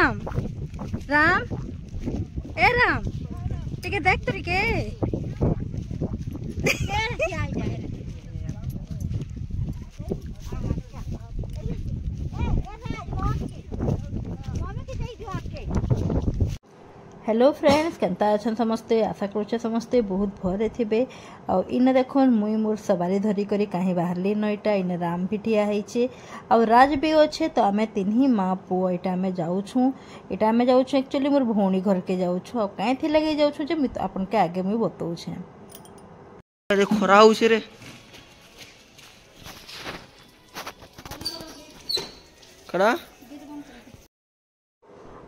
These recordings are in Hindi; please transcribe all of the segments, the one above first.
राम राम ए राम टिके देख तो टिके हेलो फ्रेंड्स केंता अछन समस्ते आशा करुचे समस्ते बहुत भरे थे इन देख मुई मोर सवारी धरी करी कहीं बाहरली न इटा इन राम भी ठिया है और राज भी अच्छे तो आम तीन माँ पुओ यहाँ आम जाऊँ एक्चुअली मोर भौणी घर के जाऊँ और कहीं थी लगे जाऊँ आपन के आगे मुई बताऊे खरा हो रे कड़ा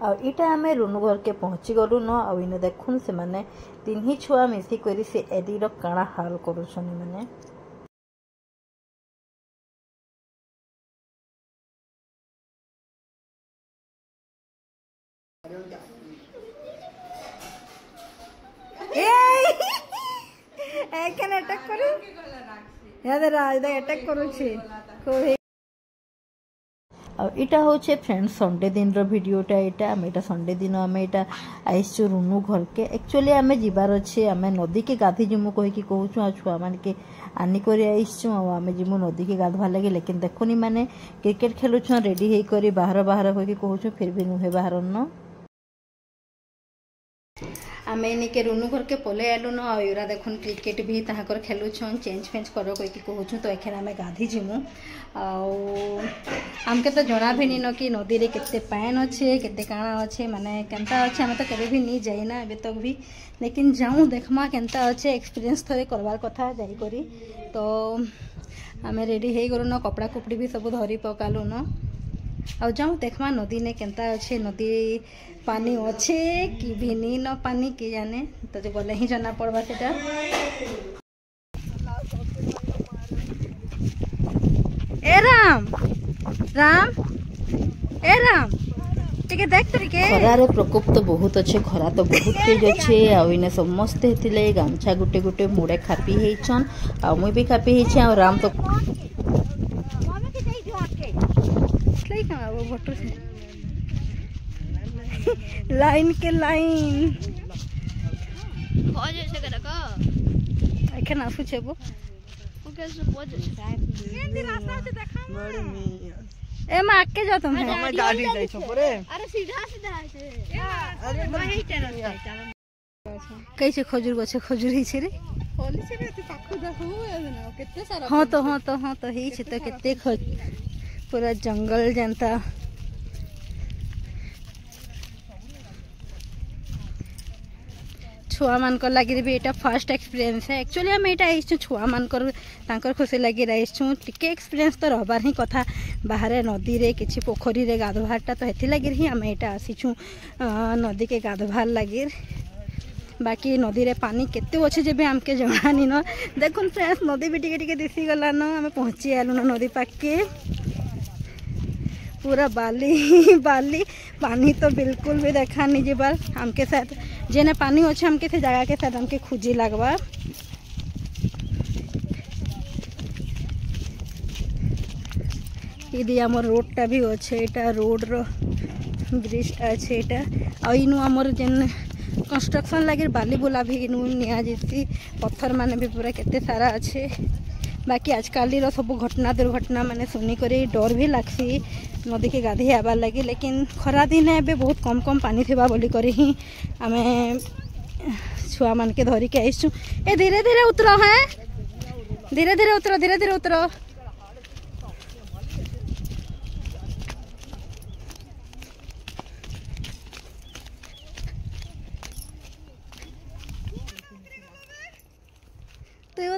और इटा आम रुनु घर के पहुँची गलु न आ इन देखुन से माने तीन ही छुआ मिसी करी से एदी काणा हाल करुछन माने अटैक करू याद राज अटैक करूछे और इटा हूँ फ्रेंड संडे दिन भिडियोटा यहाँ आम यहाँ संडे दिन आम यहाँ आईसु रुनु घर के एक्चुअली आम जीवार अच्छे आम नदी के गाधी जिमु कहीकि कहूँ आ छुआ मान के आनिक आईसु आम जिमु नदी के गाधवा लगे लेकिन देखुनी माने क्रिकेट खेलुछ रेडी होकर बाहर बाहर कहीकि कहूँ फिर भी नुहे बाहर न आम इनके रुनु घर के पले आलु न आरा देखुन क्रिकेट भी ताकर खेलुछन चेंज फेंज कर कहीकि कहूँ तो एखे आम गाधी जिमु आमके तो जना भी नी न कि नदी रे केते पान अच्छे केते काଣା अच्छे माने केंता अच्छे आम तो कभी भी नहीं जाइना एबे तक भी लेकिन जाऊँ देखमा केंता अच्छे एक्सपीरियंस थोड़े करवार कथा जाई करी तो आम रेडी हो गलु न कपड़ा कुपड़ी भी सब धरी पकालु न आ जाऊँ देखमा नदी ने केंता अच्छे नदी पानी अच्छे कि भी नी न पानी के जाने तो जो गले ही जना पड़वा सेटा ए राम राम ए राम टिके देख तो टिके खरार प्रकोप तो बहुत अच्छे खरा तो बहुत तेज अच्छे आने समस्ते हेतिले गामछा गुटे गुटे मुड़े खापी हेछन आ मुई भी खापी हेछे आ राम तो लाइन के लाइन एखन आसु छेबो ए मां आके जाओ तुम मैं गाड़ी जाई छ परे अरे सीधा सीधा है अरे वही चैनल कैसे खजूर गछ खजूर ही छे रे होली से भी पाखु देखो ना कितने सारा हाँ तो ही छे तो केते पूरा जंगल जनता छुआ मान लगे भी यहाँ फास्ट एक्सपीरियंस है एक्चुअली आम यहाँ आई छुआ मान खुशी लगे आईसु टिके एक्सपीरियंस तो रहबार ही कथा बाहर नदी रे किसी पोखरी रे गाधवारटा तो हेथि लगे ही आम यहाँ आसीचु नदी के गाधवार लगे बाकी नदी रे पानी केते अच्छे जब आमके जमानी न देखुन फ्रेंड्स नदी भी टिके दिसी गला न आम पहुँची आलु न नदी पाके पूरा बाली बाली पानी तो बिल्कुल भी देखा नहीं जीवार आमके साथ जेने पानी अच्छे हमके से जगह के साथ हमके खुजी लगवा यदि आम रोडटा भी अच्छे यहाँ रोड रो ब्रिजटा अच्छे यहाँ आइनु आमर जेन कंस्ट्रक्शन लगे बाली बुला भी इनु निया जैसी पत्थर माने भी पूरा केते सारा अच्छे बाकी आजकल सब घटना दुर्घटना माने सुनी करी डर भी लगसी नदी के गाधी आबार लगे लेकिन खरा दिन है बहुत कम कम पानी थिबा बोली करी ही आमे छुआ मान के धरी के आईसु ए धीरे धीरे उतरो है धीरे धीरे उतरो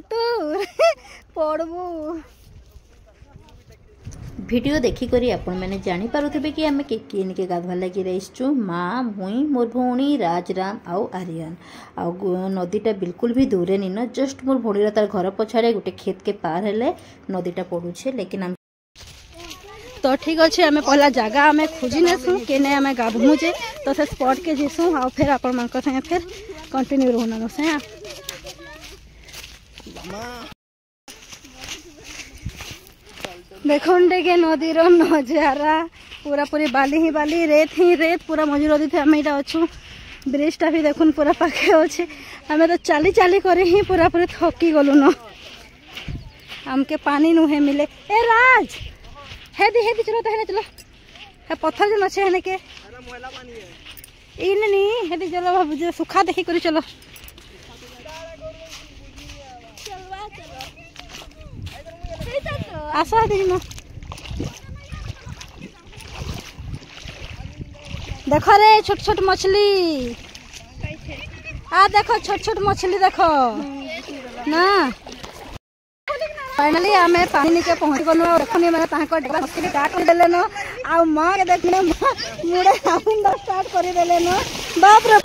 तो पड़बू वीडियो देखिक आपण मैंने जानी पारुथिबे कि आमे किन के गाधवा लगी रहीचु माँ मुई मोर भौणी राजराम आउ आर्यन आउ नदीटा बिल्कुल भी दूरे नी न जस्ट मोर भौणी तार घर पछाड़े गोटे खेत के पार हेले नदीटा पड़ुछे लेकिन आम तो ठीक अच्छे आम पहला जगह आम खोजी नेसु केने आम गाधमु जे तो से स्पॉट के जीसु आ फिर आपण मन संगे फिर कंटिन्यू रहना से देखते के नदीर नजारा पूरा पूरी बाली ही बाली रेत ही रेत पूरा मजूर नदी थे आम यहाँ अच्छू ब्रिजटा भी देखुन पूरा पाखे अच्छे आम तो चाली चाली कर ही पूरा पूरी थकी गलु न आमके पानी नुहे मिले ए राज हेदी चलो तो चलो है पत्थर जो अच्छे है के इन नहीं हेदी चलो जो सुखा देखी करी चलो आसा देखी न देखो रे छोट छोट मछली आ देखो छोट छोट मछली देखो ना फाइनली आमे पानी के पहुंच गलु देखनी मैंने ताको डबा मछली काट देले न आ मां के देखने मुड़े राउंड स्टार्ट कर देले न बाप रे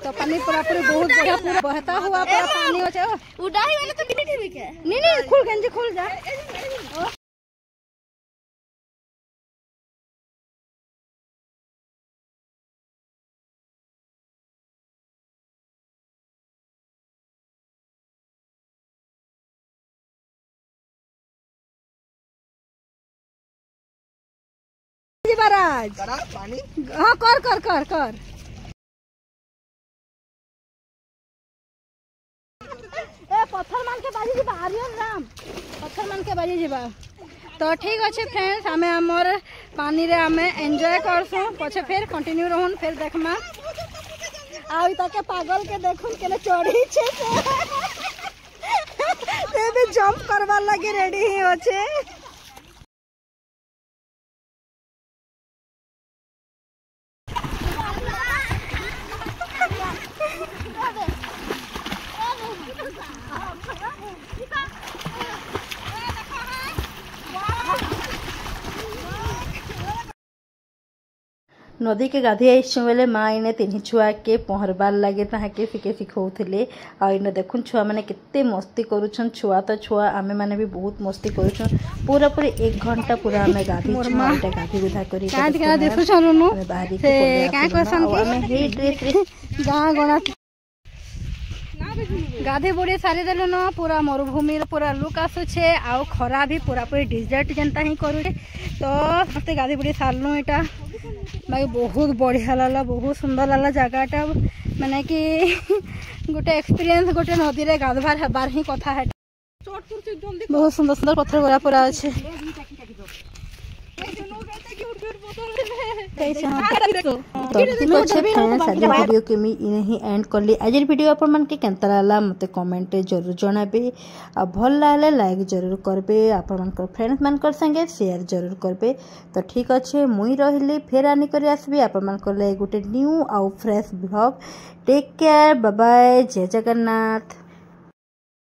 तो पानी पूरा पूरी बहुत बढ़िया पूरा बहता हुआ पूरा पानी हो जाए उड़ाई वाला तो मिनट भी क्या नहीं खुल गंजी खुल जा महाराज हाँ कर ए पत्थर मान के बाजी जीवा आर्यन राम पत्थर मान के बाजी जीवा तो ठीक अच्छे फ्रेंड्स आमे हमर पानी रे आमे एंजॉय करसु पछे फिर कंटिन्यू रहन फिर देखमा आउ तके पागल के देखुन केने चढ़ी छे से भी जंप करवा लगे रेडी ही अच्छे नदी के गाधी आईस बेले माँ इने तीन छुआ के पहरबार लगे ताके सिके शिखौले आने देखुन छुआ मैंने केते मस्ती करुछन छुआ तो छुआ आमे माने भी बहुत मस्ती करुछन पूरा पूरी 1 घंटा पूरा आमे गाधी छुआ गाधी विधा करी बाहरी गाँ गणा गाधी बुड़ी सारी देल न पूरा मरुभूमि पूरा लुक आसुचे आउ खरा भी पूरा पूरी डिजर्ट जनता ही करूचे तो मत गाधी बुड़ी सारलु इटा बाकी बहुत बढ़िया लगा बहुत सुंदर लगा जगहटा माने कि गोटे एक्सपीरियंस गोटे नदी रे गाधवार हबार ही कथा है बहुत सुंदर सुंदर पत्थर गोरा पूरा अच्छे वीडियो के मी इने एंड कर ली आज वीडियो अपन मन के केनता लागला मते कमेंट जरूर जणाबे आ भल लागले लाइक जरूर करबे अपन मन को फ्रेंड्स मन कर संगे शेयर जरूर करबे तो ठीक अच्छे मुई रहिली फेर आनी करी आसबी अपन मन को ले गोटे न्यू आउ fresh blog take care bye bye जय जगन्नाथ।